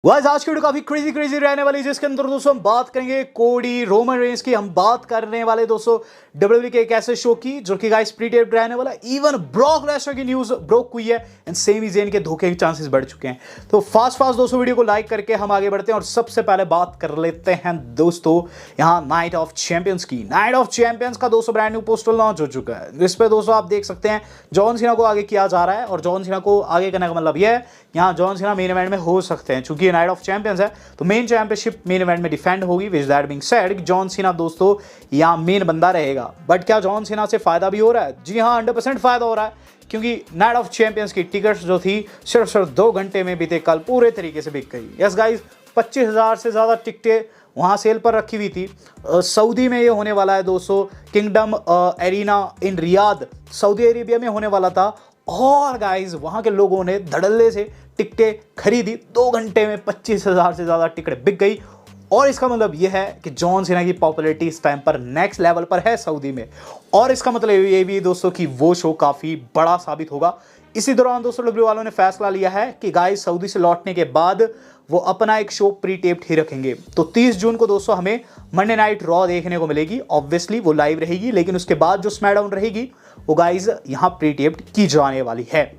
Guys आज की video काफी क्रेजी रहने वाली है, जिसके अंदर दोस्तों हम बात करेंगे कोडी रोमन रेंस की। हम बात करने वाले दोस्तों डब्ल्यूडब्ल्यूई के एक ऐसे शो की जो कि गाइस प्री टेप्ड रहने वाला। इवन ब्रॉक लेसनर की न्यूज ब्रोक हुई है एंड सेमी ज़ेन के धोखे के चांसेस बढ़ चुके हैं। तो फास्ट दोस्तों वीडियो को लाइक करके हम आगे बढ़ते हैं और सबसे पहले बात कर लेते हैं दोस्तों यहाँ नाइट ऑफ चैंपियंस की। नाइट ऑफ चैंपियंस का दोस्तों ब्रांड न्यू पोस्टर लॉन्च हो चुका है, जिस पे दोस्तों आप देख सकते हैं जॉन सीना को आगे किया जा रहा है। और जॉन सीना को आगे करने का मतलब यह है यहाँ जॉन सीना मेन इवेंट में हो सकते हैं, चूंकि नाइट ऑफ चैंपियंस है तो मेन चैंपियनशिप मेन इवेंट में डिफेंड होगी। Which that being said John Cena दोस्तों यहाँ मेन बंदा रहेगा। बट क्या जॉन सीना से फायदा भी हो रहा है? जी हाँ, 100% फायदा हो रहा है, क्योंकि नाइट ऑफ चैंपियंस की टिकट्स जो थी सिर्फ 2 घंटे में बीते कल पूरे तरीके से बिक गई। यस गाइस, 25,000 से ज़्यादा टिकटें वहाँ सेल पर रखी हुई थी। सऊदी में ये होने वाला है दोस्तों, किंगडम एरिना इन रियाद सऊदी अरेबिया में होने वाला था। और गाइस वहाँ के लोगों ने धड़ल्ले से टिकटें खरीदी, 2 घंटे में 25,000 से ज़्यादा टिकट बिक गई। और इसका मतलब यह है कि जॉन सीना की पॉपुलैरिटी इस टाइम पर नेक्स्ट लेवल पर है सऊदी में। और इसका मतलब ये भी दोस्तों कि वो शो काफ़ी बड़ा साबित होगा। इसी दौरान दोस्तों डब्ल्यू वालों ने फैसला लिया है कि गाइस सऊदी से लौटने के बाद वो अपना एक शो प्री टेप्ड ही रखेंगे। तो 30 जून को दोस्तों हमें मंडे नाइट रॉ देखने को मिलेगी। ऑब्वियसली वो लाइव रहेगी, लेकिन उसके बाद जो स्मैकडाउन रहेगी वो गाइस यहाँ प्री टेप्ड की जाने वाली है।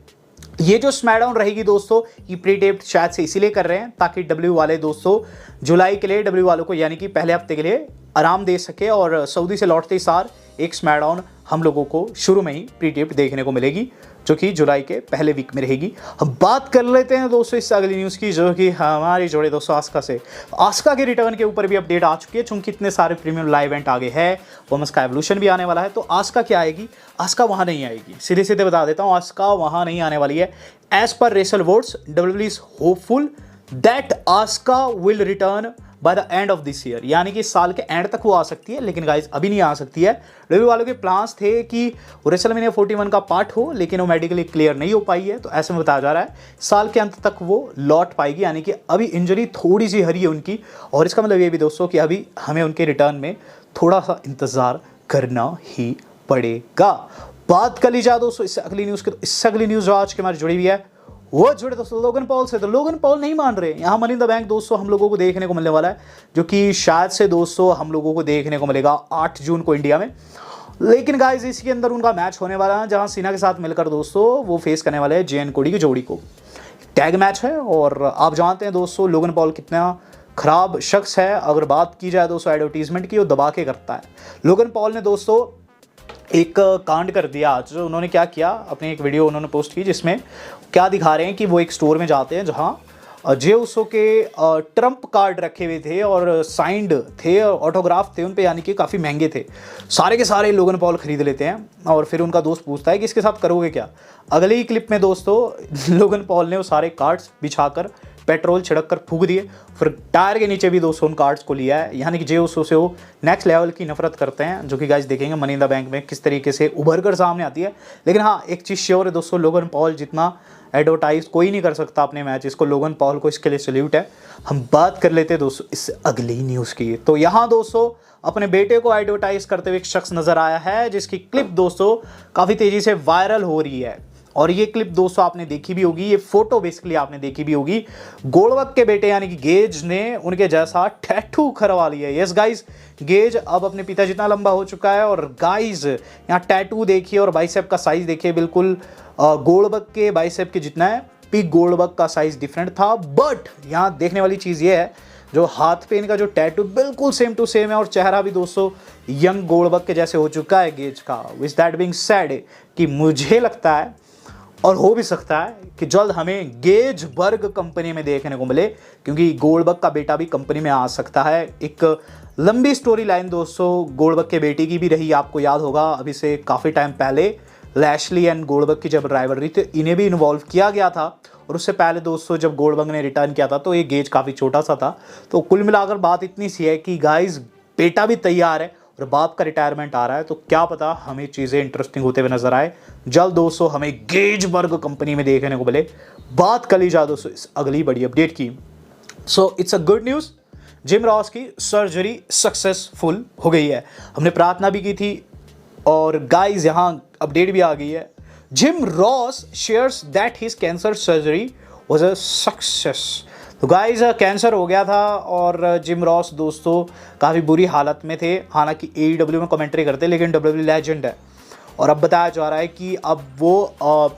ये जो स्मैकडाउन रहेगी दोस्तों, ये प्री टेप्ड शायद से इसीलिए कर रहे हैं ताकि डब्ल्यू वाले दोस्तों जुलाई के लिए डब्ल्यू वालों को यानी कि पहले हफ्ते के लिए आराम दे सके और सऊदी से लौटते ही सार एक स्मैकडाउन हम लोगों को शुरू में ही प्री टेप्ड देखने को मिलेगी, जो कि जुलाई के पहले वीक में रहेगी। हम बात कर लेते हैं दोस्तों इस अगली न्यूज़ की, जो कि हमारी जोड़े दोस्तों आस्का से। आस्का के रिटर्न के ऊपर भी अपडेट आ चुकी है, चूंकि इतने सारे प्रीमियम लाइव इवेंट आगे है। वुमेन्स का एवोल्यूशन भी आने वाला है, तो आस्का क्या आएगी? आस्का वहाँ नहीं आएगी, सीधे बता देता हूँ, आस्का वहाँ नहीं आने वाली है। As per WrestleVotes WWE is hopeful that Asuka will return by the end of this year, यानी कि साल के एंड तक वो आ सकती है, लेकिन गाइस अभी नहीं आ सकती है। डब्ल्यू वालों के प्लान्स थे कि रेसलमेनिया 41 का पार्ट हो, लेकिन वो मेडिकली क्लियर नहीं हो पाई है। तो ऐसे में बताया जा रहा है साल के अंत तक वो लौट पाएगी, यानी कि अभी इंजरी थोड़ी सी हरी है उनकी। और इसका मतलब ये भी दोस्तों कि अभी हमें उनके रिटर्न में थोड़ा सा इंतज़ार करना ही पड़ेगा। बात कर ली जाए दोस्तों इससे अगली न्यूज़ की, तो इससे अगली न्यूज़ जो आज के हमारी जुड़ी हुई है वो जुड़े दोस्तों लोगन पॉल से। तो लोगन पॉल नहीं मान रहे, यहाँ मनी इन द बैंक दोस्तों हम लोगों को देखने को मिलने वाला है, जो कि शायद से दोस्तों हम लोगों को देखने को मिलेगा 8 जून को इंडिया में। लेकिन गाइस इसके अंदर उनका मैच होने वाला है, जहाँ सीना के साथ मिलकर दोस्तों वो फेस करने वाले हैं जेएन कोडी की जोड़ी को। टैग मैच है और आप जानते हैं दोस्तों लोगन पॉल कितना खराब शख्स है। अगर बात की जाए दोस्तों एडवर्टीजमेंट की, वो दबा के करता है। लोगन पॉल ने दोस्तों एक कांड कर दिया आज। जो उन्होंने क्या किया, अपनी एक वीडियो उन्होंने पोस्ट की जिसमें क्या दिखा रहे हैं कि वो एक स्टोर में जाते हैं जहां जे उसो के ट्रम्प कार्ड रखे हुए थे और साइंड थे, ऑटोग्राफ थे उन पे, यानी कि काफ़ी महंगे थे। सारे के सारे लोगन पॉल खरीद लेते हैं और फिर उनका दोस्त पूछता है कि इसके साथ करोगे क्या। अगले ही क्लिप में दोस्तों लोगन पॉल ने वो सारे कार्ड्स बिछाकर पेट्रोल छिड़क कर फूंक दिए, फिर टायर के नीचे भी दोस्तों उन कार्ड्स को लिया है। यानी कि जे उसो से वो नेक्स्ट लेवल की नफरत करते हैं, जो कि गाइस देखेंगे मनी इन द बैंक में किस तरीके से उभर कर सामने आती है। लेकिन हाँ, एक चीज़ श्योर है दोस्तों, लोगन पॉल जितना एडवर्टाइज कोई नहीं कर सकता अपने मैच, इसको लोगन पॉल को इसके लिए सल्यूट है। हम बात कर लेते हैं दोस्तों इस अगली न्यूज़ की। तो यहाँ दोस्तों अपने बेटे को एडवर्टाइज करते हुए एक शख्स नजर आया है, जिसकी क्लिप दोस्तों काफ़ी तेज़ी से वायरल हो रही है। और ये क्लिप दोस्तों आपने देखी भी होगी, ये फोटो बेसिकली आपने देखी भी होगी। गोल्डबर्ग के बेटे यानी कि गेज ने उनके जैसा टैटू करवा लिया है। यस गाइस, गेज अब अपने पिता जितना लंबा हो चुका है। और गाइस यहाँ टैटू देखिए और बाइसेप का साइज देखिए, बिल्कुल गोल्डबर्ग के बाइसेप के जितना है। पिग गोल्डबर्ग का साइज डिफरेंट था, बट यहाँ देखने वाली चीज़ ये है जो हाथ पे इनका जो टैटू बिल्कुल सेम टू सेम है। और चेहरा भी दोस्तों यंग गोल्डबर्ग के जैसे हो चुका है गेज का। विद दैट बीइंग सेड कि मुझे लगता है और हो भी सकता है कि जल्द हमें गेज बर्ग कंपनी में देखने को मिले, क्योंकि गोल्डबर्ग का बेटा भी कंपनी में आ सकता है। एक लंबी स्टोरी लाइन दोस्तों गोल्डबर्ग के बेटे की भी रही, आपको याद होगा अभी से काफ़ी टाइम पहले लैशली एंड गोल्डबर्ग की जब राइवलरी थी, इन्हें भी इन्वॉल्व किया गया था। और उससे पहले दोस्तों जब गोल्डबर्ग ने रिटर्न किया था तो ये गेज काफ़ी छोटा सा था। तो कुल मिलाकर बात इतनी सी है कि गाइस बेटा भी तैयार है और बाप का रिटायरमेंट आ रहा है, तो क्या पता हमें चीज़ें इंटरेस्टिंग होते हुए नजर आए। जल्द दोस्तों हमें गेजबर्ग कंपनी में देखने को मिले। बात कर ली जाए दोस्तों इस अगली बड़ी अपडेट की। So it's a good news, gym Ross की सर्जरी सक्सेसफुल हो गई है। हमने प्रार्थना भी की थी और गाइस यहाँ अपडेट भी आ गई है। Gym Ross shares that his cancer surgery was a success। तो गाइस कैंसर हो गया था और जिम रॉस दोस्तों काफ़ी बुरी हालत में थे। हालांकि AEW में कमेंट्री करते लेकिन WWE लेजेंड है और अब बताया जा रहा है कि अब वो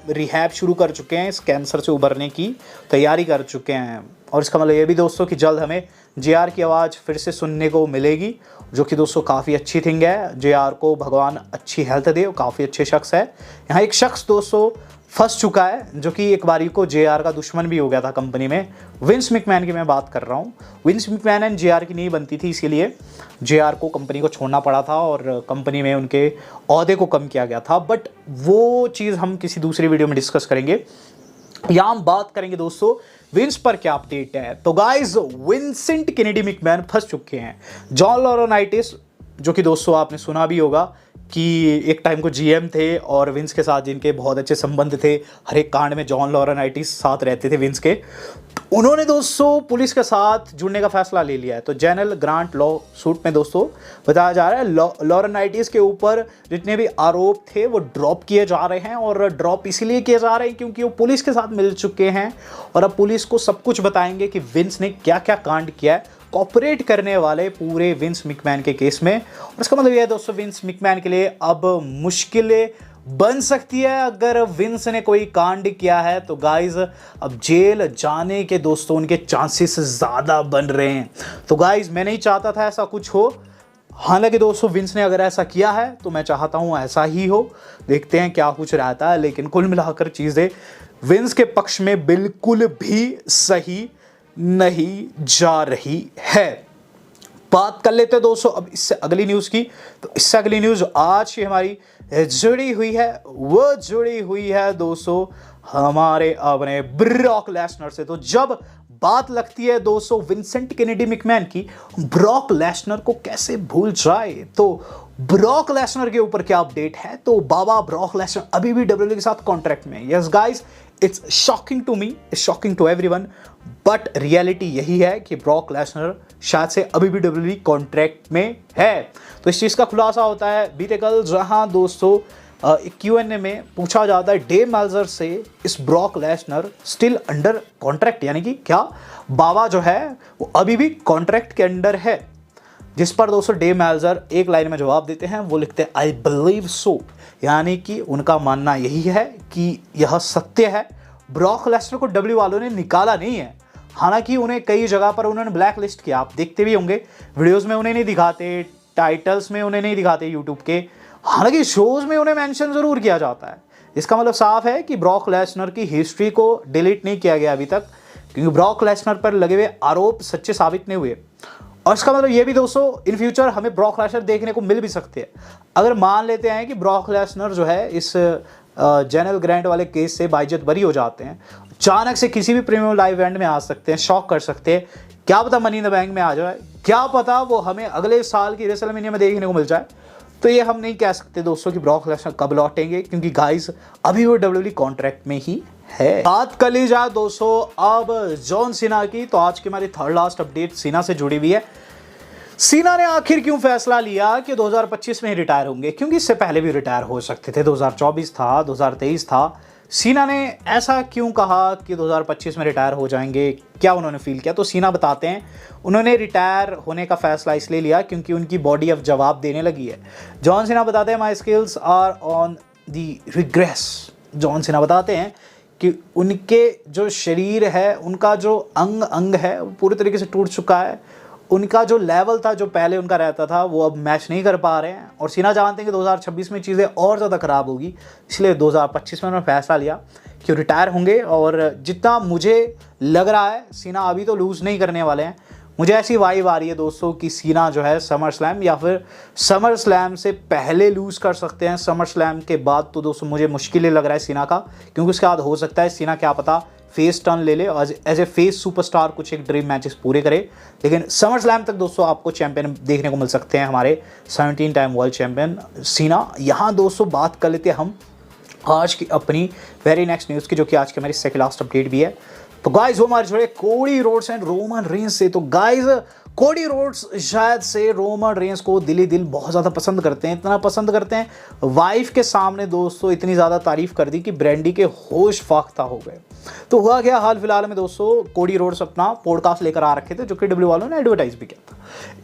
रिहैब शुरू कर चुके हैं, इस कैंसर से उभरने की तैयारी कर चुके हैं। और इसका मतलब ये भी दोस्तों कि जल्द हमें JR की आवाज़ फिर से सुनने को मिलेगी, जो कि दोस्तों काफ़ी अच्छी थिंग है। JR को भगवान अच्छी हेल्थ दे, वो काफ़ी अच्छे शख्स है। यहाँ एक शख्स दोस्तों फंस चुका है जो कि एक बारी को JR का दुश्मन भी हो गया था कंपनी में। विंस मैकमैन की मैं बात कर रहा हूँ। विंस मैकमैन एंड JR की नहीं बनती थी, इसीलिए JR को कंपनी को छोड़ना पड़ा था और कंपनी में उनके ओहदे को कम किया गया था। बट वो चीज़ हम किसी दूसरी वीडियो में डिस्कस करेंगे। यहाँ हम बात करेंगे दोस्तों विंस पर क्या अपडेट है। तो गाइज विंसेंट केनेडी मैकमैन फंस चुके हैं। जॉन लॉरेनाइटिस, जो कि दोस्तों आपने सुना भी होगा कि एक टाइम को GM थे और विंस के साथ जिनके बहुत अच्छे संबंध थे, हर एक कांड में जॉन लॉरेनाइटिस साथ रहते थे विंस के। उन्होंने दोस्तों पुलिस के साथ जुड़ने का फैसला ले लिया है। तो जनरल ग्रांट लॉ सूट में दोस्तों बताया जा रहा है लॉरेनाइटिस के ऊपर जितने भी आरोप थे वो ड्रॉप किए जा रहे हैं। और ड्रॉप इसीलिए किए जा रहे हैं क्योंकि वो पुलिस के साथ मिल चुके हैं और अब पुलिस को सब कुछ बताएंगे कि विंस ने क्या क्या कांड किया है, कॉपरेट करने वाले पूरे विंस मैकमैन के केस में। और इसका मतलब यह है दोस्तों विंस मैकमैन के लिए अब मुश्किलें बन सकती है। अगर विंस ने कोई कांड किया है तो गाइज अब जेल जाने के दोस्तों उनके चांसेस ज़्यादा बन रहे हैं। तो गाइज मैं नहीं चाहता था ऐसा कुछ हो, हालांकि दोस्तों विंस ने अगर ऐसा किया है तो मैं चाहता हूँ ऐसा ही हो। देखते हैं क्या कुछ रहता है, लेकिन कुल मिलाकर चीज़ें विंस के पक्ष में बिल्कुल भी सही नहीं जा रही है। बात कर लेते हैं दोस्तों अब इससे अगली न्यूज़ की। तो इससे अगली न्यूज़ आज की हमारी जुड़ी हुई है, वो जुड़ी हुई है दोस्तों हमारे अपने ब्रॉक लेसनर से। तो जब बात लगती है दोस्तों विंसेंट केनेडी मैकमैन की, ब्रॉक लेसनर को कैसे भूल जाए। तो ब्रॉक लेसनर के ऊपर क्या अपडेट है। तो बाबा ब्रॉक लेसनर अभी भी WWE के साथ कॉन्ट्रैक्ट में। Yes guys, it's shocking to me, it's shocking to everyone, but reality यही है कि ब्रॉक लेसनर शायद से अभी भी WWE कॉन्ट्रैक्ट में है। तो इस चीज़ का खुलासा होता है बीते कल, जहां दोस्तों Q&A में पूछा जाता है डेव मेल्जर से, इस Brock Lesnar still under contract, यानी कि क्या बाबा जो है वो अभी भी कॉन्ट्रैक्ट के अंडर है। जिस पर दोस्तों डेव मेल्जर एक लाइन में जवाब देते हैं, वो लिखते हैं आई बिलीव सो, यानी कि उनका मानना यही है कि यह सत्य है। ब्रॉक लेसनर को WWE वालों ने निकाला नहीं है, हालांकि उन्हें कई जगह पर उन्होंने ब्लैक लिस्ट किया। आप देखते भी होंगे वीडियोस में उन्हें नहीं दिखाते, टाइटल्स में उन्हें नहीं दिखाते यूट्यूब के, हालांकि शोज में उन्हें मेंशन जरूर किया जाता है। इसका मतलब साफ है कि ब्रॉक लेसनर की हिस्ट्री को डिलीट नहीं किया गया अभी तक, क्योंकि ब्रॉक लेसनर पर लगे हुए आरोप सच्चे साबित नहीं हुए। और इसका मतलब ये भी दोस्तों इन फ्यूचर हमें ब्रॉक लेसनर देखने को मिल भी सकते हैं। अगर मान लेते हैं कि ब्रॉक लेसनर जो है इस जनरल ग्रांट वाले केस से बाइज्जत बरी हो जाते हैं, अचानक से किसी भी प्रीमियम लाइव इवेंट में आ सकते हैं, शॉक कर सकते हैं। क्या पता मनी इन द बैंक में आ जाए, क्या पता वो हमें अगले साल की रेसलमेनिया में देखने को मिल जाए। तो ये हम नहीं कह सकते दोस्तों कि ब्रॉक लेसनर कब लौटेंगे, क्योंकि गाइस अभी वो WWE कॉन्ट्रैक्ट में ही है। बात कर ली जाए दोस्तों अब जॉन सीना की, तो आज की हमारी थर्ड लास्ट अपडेट सीना से जुड़ी हुई है। सीना ने आखिर क्यों फैसला लिया कि 2025 में ही रिटायर होंगे, क्योंकि इससे पहले भी रिटायर हो सकते थे, 2024 था, 2023 था। सीना ने ऐसा क्यों कहा कि 2025 में रिटायर हो जाएंगे, क्या उन्होंने फील किया। तो सीना बताते हैं उन्होंने रिटायर होने का फैसला इसलिए लिया क्योंकि उनकी बॉडी अब जवाब देने लगी है। जॉन सीना बताते हैं my skills are on the regress. John Cena बताते हैं कि उनके जो शरीर है, उनका जो अंग अंग है वो पूरी तरीके से टूट चुका है। उनका जो लेवल था जो पहले उनका रहता था वो अब मैच नहीं कर पा रहे हैं। और सीना जानते हैं कि 2026 में चीज़ें और ज़्यादा ख़राब होगी, इसलिए 2025 में उन्होंने फैसला लिया कि रिटायर होंगे। और जितना मुझे लग रहा है सीना अभी तो लूज़ नहीं करने वाले हैं। मुझे ऐसी वाइब आ रही है दोस्तों कि सीना जो है समर स्लैम या फिर समर स्लैम से पहले लूज़ कर सकते हैं। समर स्लैम के बाद तो दोस्तों मुझे मुश्किल लग रहा है सीना का, क्योंकि उसके बाद हो सकता है सीना क्या पता फेस टर्न ले ले और एज ए फेस सुपरस्टार कुछ एक ड्रीम मैचेस पूरे करे। लेकिन समर स्लैम तक दोस्तों आपको चैंपियन देखने को मिल सकते हैं, हमारे 17 टाइम वर्ल्ड चैंपियन सीना। यहाँ दोस्तों बात कर लेते हैं हम आज की अपनी वेरी नेक्स्ट न्यूज़ की, जो कि आज की हमारी सेकंड लास्ट अपडेट भी है। तो गाइज वो हमारे जुड़े Cody Rhodes and Roman Reigns से। तो गाइज कोडी रोड्स शायद से रोमन रेंस को दिली दिल बहुत ज़्यादा पसंद करते हैं, इतना पसंद करते हैं वाइफ के सामने दोस्तों इतनी ज़्यादा तारीफ कर दी कि ब्रांडी के होश फाख्ता हो गए। तो हुआ क्या, हाल फिलहाल में दोस्तों कोडी रोड्स अपना पॉडकास्ट लेकर आ रखे थे, जो कि डब्ल्यू वालों ने एडवर्टाइज भी किया था।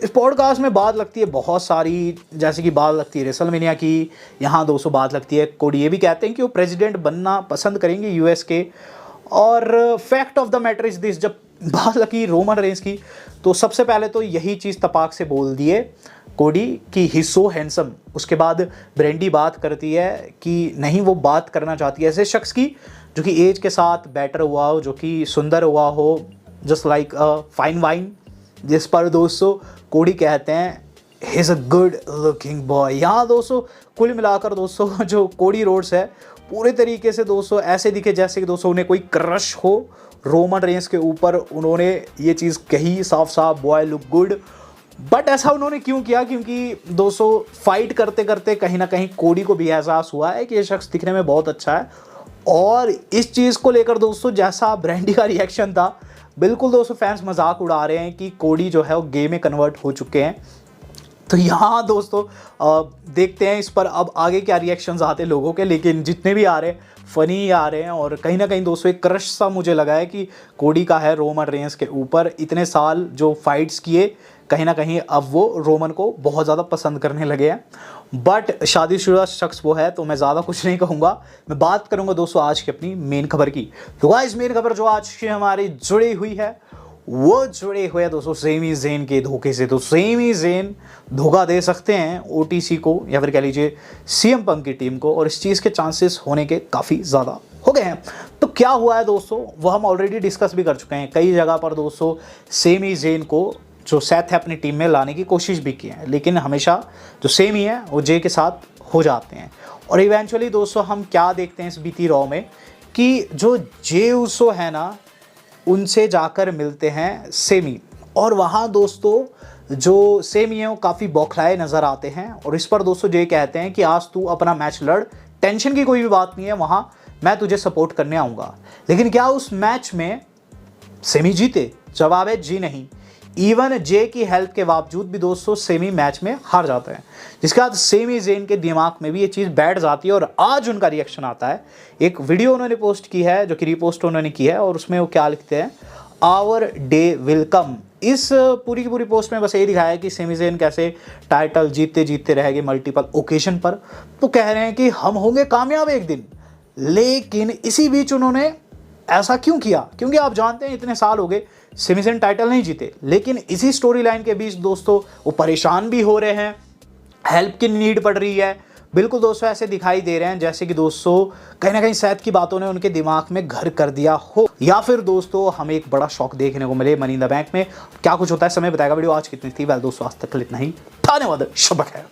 इस पॉडकास्ट में बात लगती है बहुत सारी, जैसे कि बात लगती है रेसलमेनिया की, यहाँ दोस्तों बात लगती है कोडी ये भी कहते हैं कि वो प्रेसिडेंट बनना पसंद करेंगे यूएस के। और fact of the matter is this, जब बात लगी रोमन रेंस की तो सबसे पहले तो यही चीज़ तपाक से बोल दिए कोडी कि ही सो हैंडसम। उसके बाद ब्रेंडी बात करती है कि नहीं, वो बात करना चाहती है ऐसे शख्स की जो कि एज के साथ बेटर हुआ हो, जो कि सुंदर हुआ हो, just like a fine wine. जिस पर दोस्तों कोडी कहते हैं he is a good looking boy. यहाँ दोस्तों कुल मिलाकर दोस्तों जो कोडी रोड्स है पूरे तरीके से दोस्तों ऐसे दिखे जैसे कि दोस्तों उन्हें कोई क्रश हो रोमन रेंस के ऊपर। उन्होंने ये चीज़ कही साफ साफ, बॉय लुक गुड। बट ऐसा उन्होंने क्यों किया, क्योंकि दोस्तों फाइट करते करते कहीं ना कहीं कोडी को भी एहसास हुआ है कि ये शख्स दिखने में बहुत अच्छा है। और इस चीज़ को लेकर दोस्तों जैसा ब्रांडी का रिएक्शन था, बिल्कुल दोस्तों फैंस मजाक उड़ा रहे हैं कि कोडी जो है वो गे में कन्वर्ट हो चुके हैं। तो यहाँ दोस्तों देखते हैं इस पर अब आगे क्या रिएक्शंस आते हैं लोगों के, लेकिन जितने भी आ रहे हैं फ़नी आ रहे हैं। और कहीं ना कहीं दोस्तों एक क्रश सा मुझे लगा है कि कोडी का है रोमन रेंस के ऊपर। इतने साल जो फाइट्स किए, कहीं ना कहीं अब वो रोमन को बहुत ज़्यादा पसंद करने लगे हैं। बट शादीशुदा शख्स वो है, तो मैं ज़्यादा कुछ नहीं कहूँगा। मैं बात करूँगा दोस्तों आज की अपनी मेन खबर की। तो गाइस मेन खबर जो आज की हमारी जुड़ी हुई है वो जुड़े हुए दोस्तों सेमी ज़ेन के धोखे से। तो सेमी ज़ेन धोखा दे सकते हैं ओटीसी को या फिर कह लीजिए सीएम पंक की टीम को, और इस चीज़ के चांसेस होने के काफ़ी ज़्यादा हो गए हैं। तो क्या हुआ है दोस्तों वो हम ऑलरेडी डिस्कस भी कर चुके हैं कई जगह पर दोस्तों। सेमी ज़ेन को जो सेथ है अपनी टीम में लाने की कोशिश भी की है, लेकिन हमेशा जो सेमी है वो जे के साथ हो जाते हैं। और इवेंचुअली दोस्तों हम क्या देखते हैं इस बीती रॉ में कि जो जे उसो है ना, उनसे जाकर मिलते हैं सेमी। और वहाँ दोस्तों जो सेमी है वो काफ़ी बौखलाए नज़र आते हैं। और इस पर दोस्तों जे कहते हैं कि आज तू अपना मैच लड़, टेंशन की कोई भी बात नहीं है, वहाँ मैं तुझे सपोर्ट करने आऊँगा। लेकिन क्या उस मैच में सेमी जीते? जवाब है जी नहीं। इवन जे की हेल्प के बावजूद भी दोस्तों सेमी मैच में हार जाता है, जिसके बाद सेमी ज़ेन के दिमाग में भी ये चीज़ बैठ जाती है। और आज उनका रिएक्शन आता है, एक वीडियो उन्होंने पोस्ट की है जो कि रीपोस्ट उन्होंने की है, और उसमें वो क्या लिखते हैं, आवर डे विल कम। इस पूरी की पूरी पोस्ट में बस यही दिखाया है कि सेमी ज़ेन कैसे टाइटल जीतते जीतते रहेंगे मल्टीपल ओकेजन पर। तो कह रहे हैं कि हम होंगे कामयाब एक दिन। लेकिन इसी बीच उन्होंने ऐसा क्यों किया? क्योंकि आप जानते हैं इतने साल हो गए सेमी ज़ेन टाइटल नहीं जीते। लेकिन इसी स्टोरी लाइन के बीच दोस्तों वो परेशान भी हो रहे हैं, हेल्प की नीड पड़ रही है। बिल्कुल दोस्तों ऐसे दिखाई दे रहे हैं जैसे कि दोस्तों कहीं ना कहीं सेथ की बातों ने उनके दिमाग में घर कर दिया हो, या फिर दोस्तों हमें एक बड़ा शौक देखने को मिले मनी इन द बैंक में। क्या कुछ होता है समय बताएगा। वीडियो आज कितनी थी? वेल दोस्तों आज तक इतना ही। धन्यवाद, शब्बा खैर।